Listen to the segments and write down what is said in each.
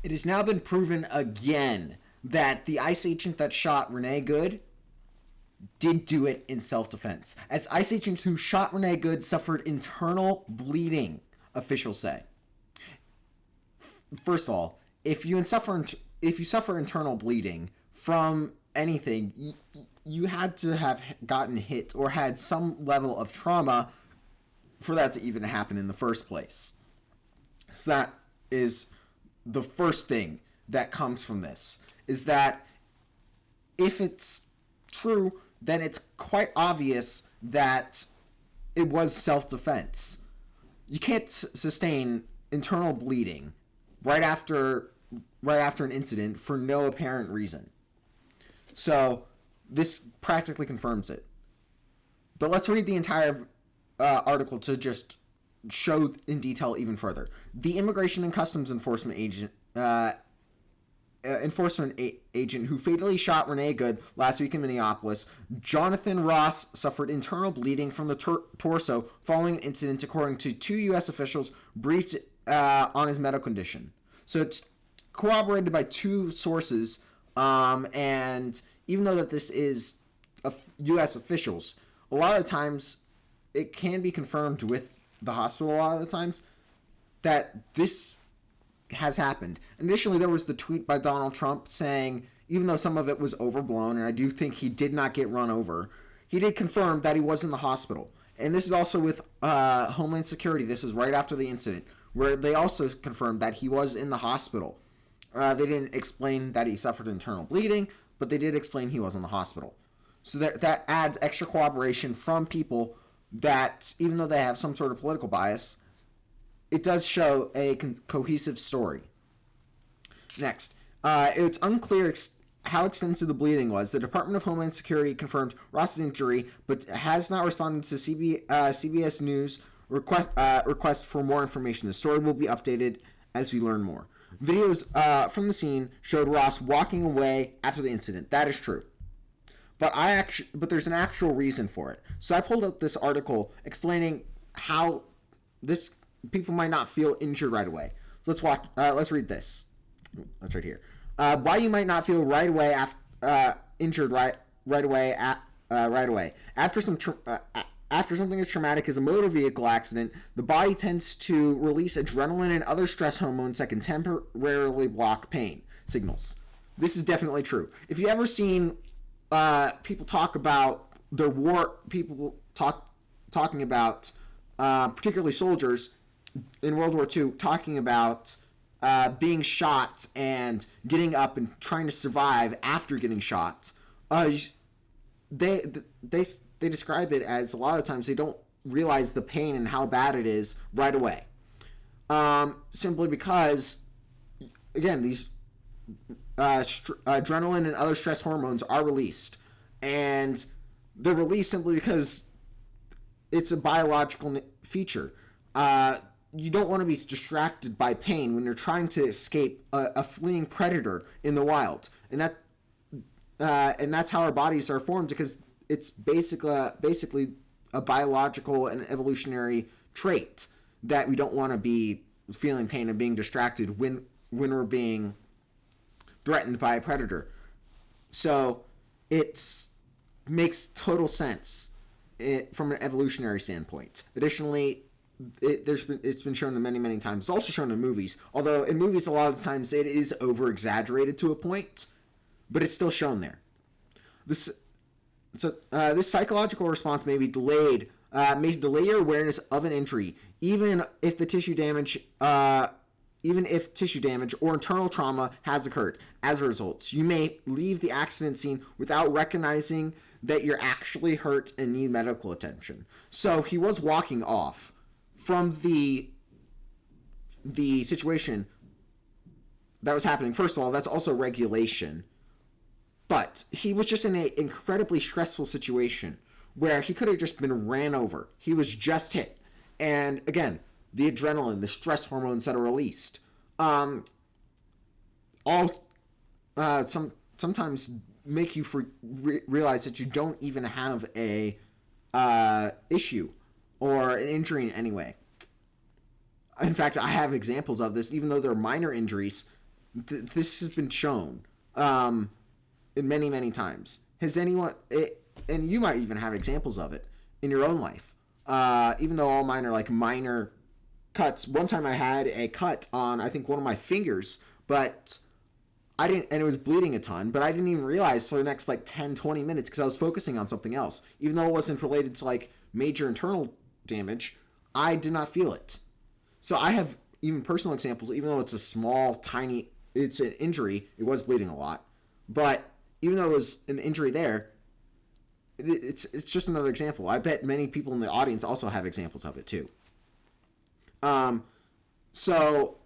It has now been proven again that the ICE agent that shot Renee Good did do it in self-defense. As ICE agents who shot Renee Good suffered internal bleeding, officials say. First of all, if you suffer internal bleeding from anything, you had to have gotten hit or had some level of trauma for that to even happen in the first place. So that is the first thing that comes from this, is that if it's true, then it's quite obvious that it was self-defense. You can't sustain internal bleeding right after an incident for no apparent reason. So this practically confirms it. But let's read the entire article to just show in detail even further. The Immigration and Customs Enforcement agent who fatally shot Renee Good last week in Minneapolis, Jonathan Ross, suffered internal bleeding from the torso following an incident, according to two U.S. officials briefed on his medical condition. So it's corroborated by two sources, and even though that this is U.S. officials, a lot of times it can be confirmed with the hospital a lot of the times that this has happened. Additionally, there was the tweet by Donald Trump saying, even though some of it was overblown, and I do think he did not get run over, he did confirm that he was in the hospital. And this is also with Homeland Security. This is right after the incident, where they also confirmed that he was in the hospital. They didn't explain that he suffered internal bleeding, but they did explain he was in the hospital. So that adds extra corroboration from people that, even though they have some sort of political bias, it does show a cohesive story. Next, it's unclear how extensive the bleeding was. The Department of Homeland Security confirmed Ross's injury, but has not responded to CBS News request for more information. The story will be updated as we learn more. Videos from the scene showed Ross walking away after the incident. That is true. But there's an actual reason for it. So I pulled up this article explaining how people might not feel injured right away. So let's read this. That's right here. Why you might not feel right away injured right away after something as traumatic as a motor vehicle accident. The body tends to release adrenaline and other stress hormones that can temporarily block pain signals. This is definitely true. If you ever seen people talk about their war, talking about particularly soldiers in World War II, talking about being shot and getting up and trying to survive after getting shot, they describe it as a lot of times they don't realize the pain and how bad it is right away. Simply because, again, these adrenaline and other stress hormones are released, and they're released simply because it's a biological feature. You don't want to be distracted by pain when you're trying to escape a fleeing predator in the wild, and that's how our bodies are formed, because it's basically a biological and evolutionary trait that we don't want to be feeling pain and being distracted when we're being threatened by a predator. So it makes total sense from an evolutionary standpoint. Additionally, it's been shown many, many times. It's also shown in movies, although in movies a lot of the times it is over-exaggerated to a point, but it's still shown there. This psychological response may delay your awareness of an injury, even if tissue damage or internal trauma has occurred. As a result, you may leave the accident scene without recognizing that you're actually hurt and need medical attention. So he was walking off from the situation that was happening. First of all, that's also regulation. But he was just in an incredibly stressful situation where he could have just been ran over. He was just hit. And again, the adrenaline, the stress hormones that are released, sometimes make you realize that you don't even have a issue or an injury in any way. In fact, I have examples of this, even though they're minor injuries. This has been shown in many times. Has anyone, and you might even have examples of it in your own life, even though all mine are like minor cuts. One time I had a cut on, I think, one of my fingers, but I didn't, and it was bleeding a ton, but I didn't even realize for the next like 10-20 minutes because I was focusing on something else. Even though it wasn't related to like major internal damage, I did not feel it. So I have even personal examples, even though it's a small, tiny, it's an injury, it was bleeding a lot, but even though it was an injury there, it's just another example. I bet many people in the audience also have examples of it too. So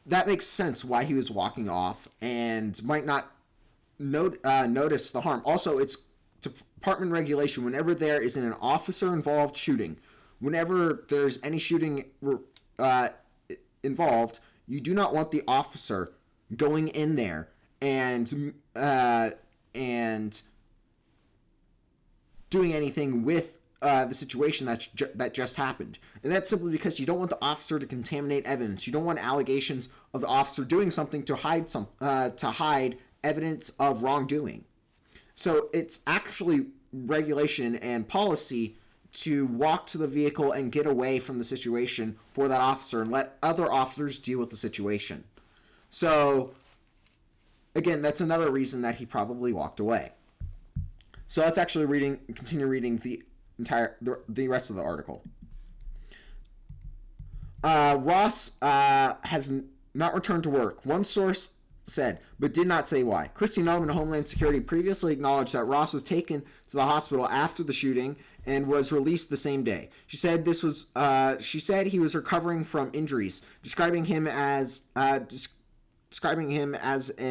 that makes sense why he was walking off and might not notice the harm. Also, it's department regulation. Whenever there is an officer-involved shooting, whenever there's any shooting involved, you do not want the officer going in there and doing anything with the situation that just happened. And that's simply because you don't want the officer to contaminate evidence. You don't want allegations of the officer doing something to hide evidence of wrongdoing. So it's actually regulation and policy to walk to the vehicle and get away from the situation for that officer and let other officers deal with the situation. So again, that's another reason that he probably walked away. So let's actually continue reading the rest of the article. Ross has not returned to work, one source said, but did not say why. Kristi Noem of Homeland Security previously acknowledged that Ross was taken to the hospital after the shooting and was released the same day. She said he was recovering from injuries, describing him as an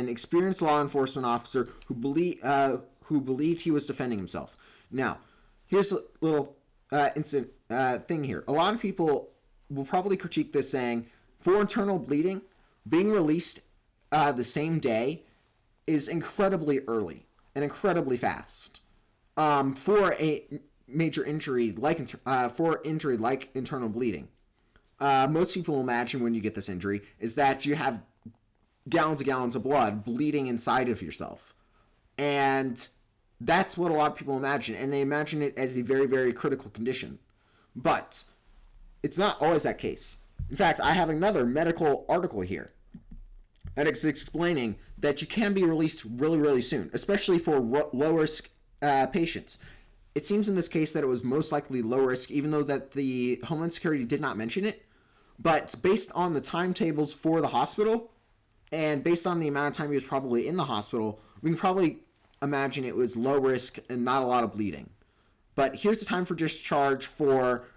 experienced law enforcement officer who believed he was defending himself. Now, here's a little thing here. A lot of people will probably critique this, saying for internal bleeding, being released the same day is incredibly early and incredibly fast. For a major injury like internal bleeding, most people imagine when you get this injury is that you have gallons and gallons of blood bleeding inside of yourself, and that's what a lot of people imagine, and they imagine it as a very, very critical condition. But it's not always that case. In fact, I have another medical article here that is explaining that you can be released really, really soon, especially for low-risk patients. It seems in this case that it was most likely low risk, even though that the Homeland Security did not mention it. But based on the timetables for the hospital, and based on the amount of time he was probably in the hospital, we can probably imagine it was low risk and not a lot of bleeding. But here's the time for discharge for,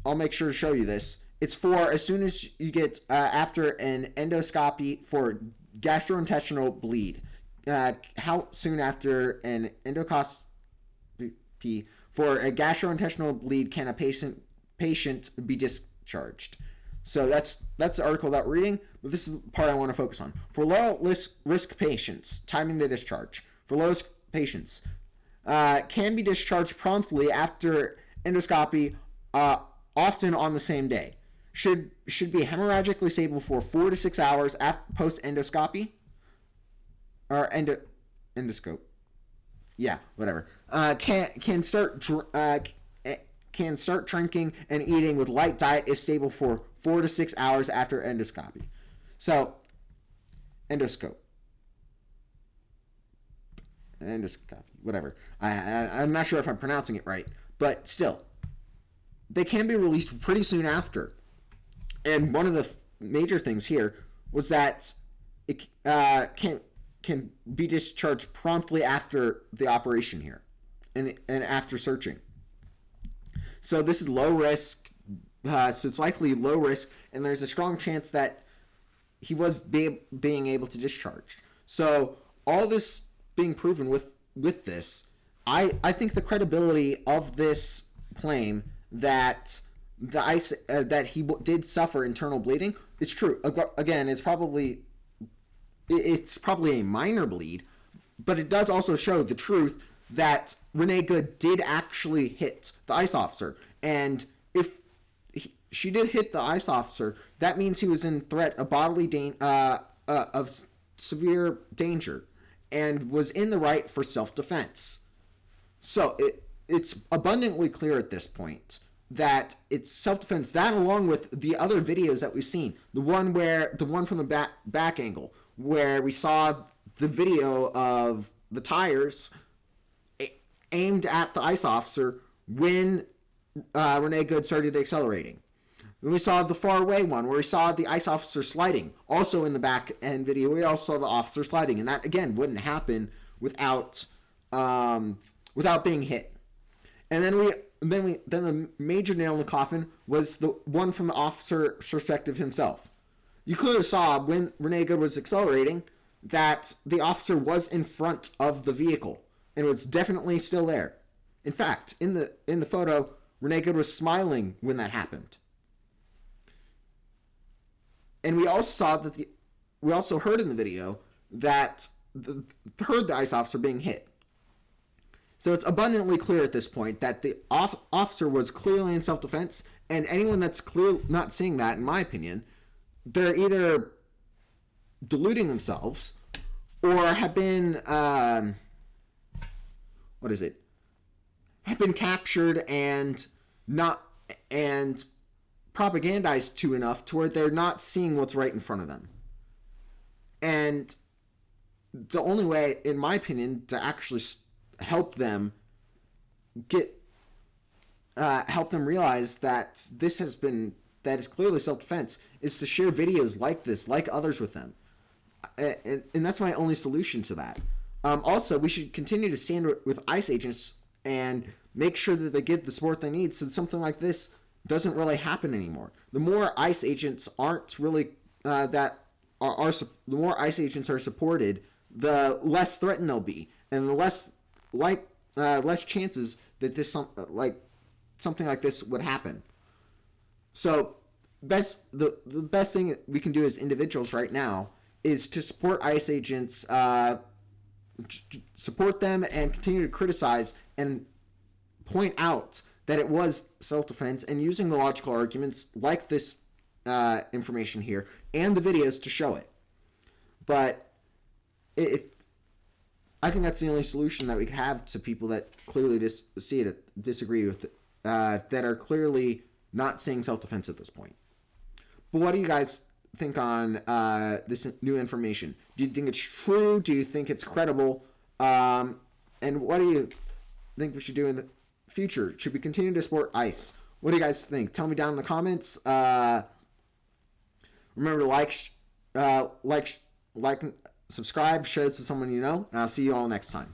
I'll make sure to show you this. It's for as soon as you get after an endoscopy for gastrointestinal bleed. How soon after an endoscopy for a gastrointestinal bleed can a patient be discharged? So that's the article that we're reading, but this is the part I want to focus on. For low risk patients, timing the discharge. For low risk patients, can be discharged promptly after endoscopy, often on the same day. Should be hemorrhagically stable for 4 to 6 hours post endoscopy, or endoscope. Yeah, whatever. Can start drinking and eating with light diet if stable for 4 to 6 hours after endoscopy. So, endoscopy, whatever. I'm not sure if I'm pronouncing it right, but still, they can be released pretty soon after. And one of the major things here was that it can be discharged promptly after the operation here, and after searching. So this is low risk. So it's likely low risk, and there's a strong chance that he was being able to discharge. So all this being proven with this, I think the credibility of this claim that that he did suffer internal bleeding is true. Again, it's probably a minor bleed, but it does also show the truth that Renee Good did actually hit the ICE officer. And if she did hit the ICE officer, that means he was in threat of of severe danger and was in the right for self-defense. So it's abundantly clear at this point that it's self-defense. That, along with the other videos that we've seen, the one from the back angle, where we saw the video of the tires aimed at the ICE officer when Renee Good started accelerating. Then we saw the far away one where we saw the ICE officer sliding. Also in the back end video, we also saw the officer sliding, and that again wouldn't happen without being hit. And then the major nail in the coffin was the one from the officer's perspective himself. You clearly saw when Renee Good was accelerating that the officer was in front of the vehicle and was definitely still there. In fact, in the photo, Renee Good was smiling when that happened. And we also heard in the video that heard the ICE officer being hit. So it's abundantly clear at this point that the officer was clearly in self-defense, and anyone that's not seeing that, in my opinion, they're either deluding themselves or have been have been captured and propagandized to enough to where they're not seeing what's right in front of them. And the only way, in my opinion, to actually help them realize that that is clearly self-defense is to share videos like this, like others with them. And that's my only solution to that. Also, we should continue to stand with ICE agents and make sure that they get the support they need so that something like this doesn't really happen anymore. The more ICE agents aren't really the more ICE agents are supported, the less threatened they'll be, and the less chances that something like this would happen. So the best thing we can do as individuals right now is to support ICE agents, support them, and continue to criticize and point out that it was self-defense, and using the logical arguments like this information here and the videos to show it. But I think that's the only solution that we can have to people that clearly disagree with it, that are clearly not saying self-defense at this point. But what do you guys think on this new information? Do you think it's true? Do you think it's credible? And what do you think we should do in the future? Should we continue to support ICE? What do you guys think? Tell me down in the comments. Remember to like, subscribe, share it to someone you know, and I'll see you all next time.